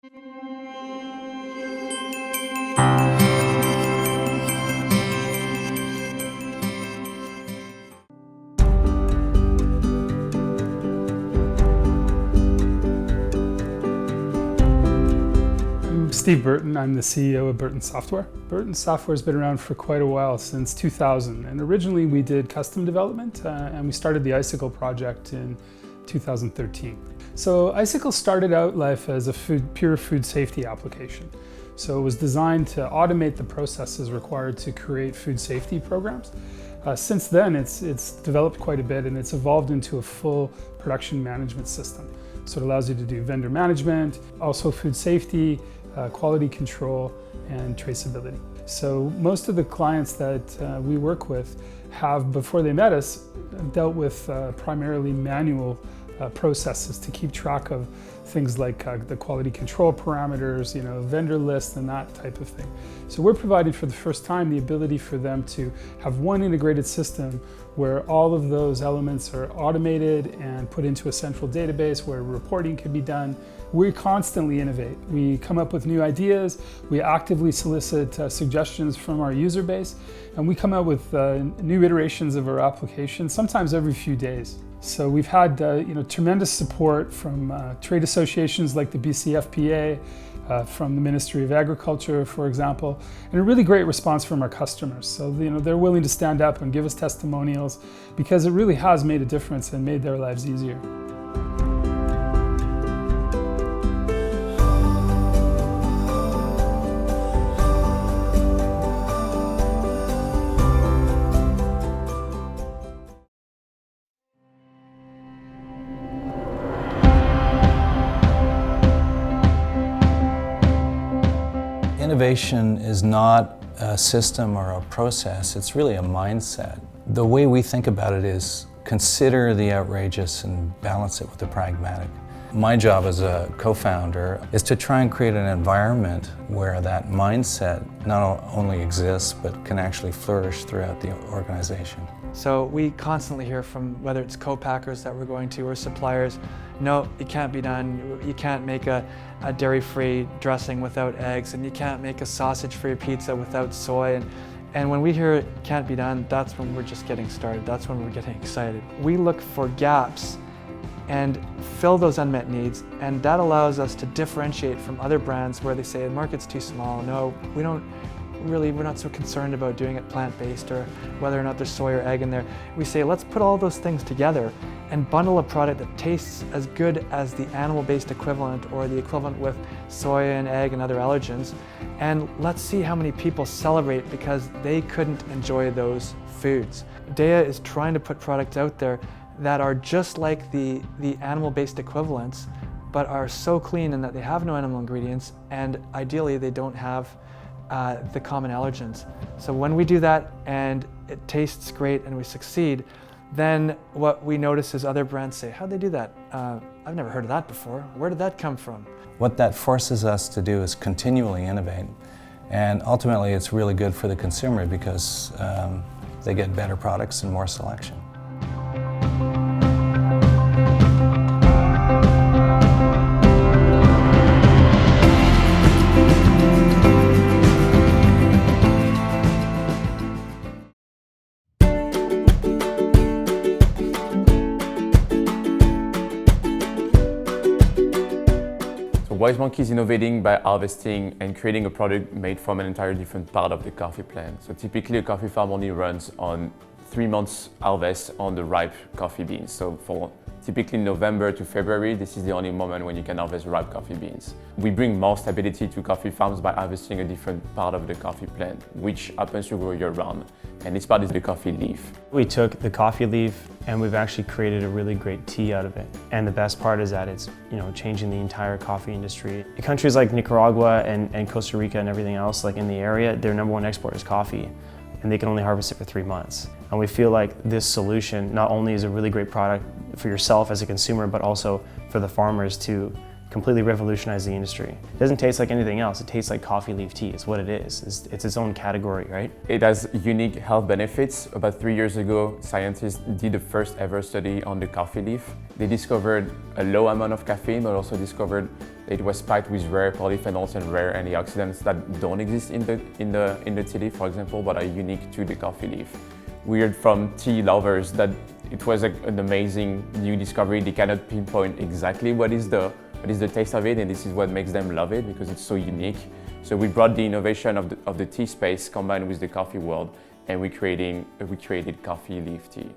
Steve Burton, I'm the CEO of Burton Software. Burton Software has been around for quite a while, since 2000. And originally we did custom development and we started the Icicle project in 2013. So Icicle started out life as a pure food safety application. So it was designed to automate the processes required to create food safety programs. Since then, it's developed quite a bit and it's evolved into a full production management system. So it allows you to do vendor management, also food safety, quality control, and traceability. So most of the clients that we work with have, before they met us, dealt with primarily manual processes to keep track of things like the quality control parameters, vendor lists and that type of thing. So we're providing for the first time the ability for them to have one integrated system where all of those elements are automated and put into a central database where reporting can be done. We constantly innovate. We come up with new ideas, we actively solicit suggestions from our user base, and we come out with new iterations of our application, sometimes every few days. So we've had tremendous support from trade associations like the BCFPA, from the Ministry of Agriculture, for example, and a really great response from our customers. So they're willing to stand up and give us testimonials because it really has made a difference and made their lives easier. Innovation is not a system or a process, it's really a mindset. The way we think about it is consider the outrageous and balance it with the pragmatic. My job as a co-founder is to try and create an environment where that mindset not only exists but can actually flourish throughout the organization. So we constantly hear from whether it's co-packers that we're going to or suppliers, no, it can't be done. You can't make a dairy-free dressing without eggs, and you can't make a sausage-free pizza without soy. And when we hear it can't be done, that's when we're just getting started. That's when we're getting excited. We look for gaps and fill those unmet needs, and that allows us to differentiate from other brands where they say the market's too small. No, we're not so concerned about doing it plant-based or whether or not there's soy or egg in there. We say, let's put all those things together and bundle a product that tastes as good as the animal-based equivalent or the equivalent with soy and egg and other allergens. And let's see how many people celebrate because they couldn't enjoy those foods. DEA is trying to put products out there that are just like the animal-based equivalents, but are so clean in that they have no animal ingredients, and ideally they don't have the common allergens. So when we do that and it tastes great and we succeed, then what we notice is other brands say, how'd they do that? I've never heard of that before. Where did that come from? What that forces us to do is continually innovate. And ultimately it's really good for the consumer because they get better products and more selection. Wise Monkey is innovating by harvesting and creating a product made from an entirely different part of the coffee plant. So typically a coffee farm only runs on 3 months harvest on the ripe coffee beans. So for typically November to February, this is the only moment when you can harvest ripe coffee beans. We bring more stability to coffee farms by harvesting a different part of the coffee plant, which happens to grow year-round. And this part is the coffee leaf. We took the coffee leaf and we've actually created a really great tea out of it. And the best part is that it's changing the entire coffee industry. In countries like Nicaragua and Costa Rica and everything else, like in the area, their #1 export is coffee, and they can only harvest it for 3 months. And we feel like this solution not only is a really great product for yourself as a consumer, but also for the farmers to completely revolutionize the industry. It doesn't taste like anything else. It tastes like coffee leaf tea. It's what it is. It's its own category, right? It has unique health benefits. About 3 years ago, scientists did the first ever study on the coffee leaf. They discovered a low amount of caffeine, but also discovered It was packed with rare polyphenols and rare antioxidants that don't exist in the tea leaf, for example, but are unique to the coffee leaf. We heard from tea lovers that it was an amazing new discovery. They cannot pinpoint exactly what is the taste of it, and this is what makes them love it because it's so unique. So we brought the innovation of the tea space combined with the coffee world, and we created coffee leaf tea.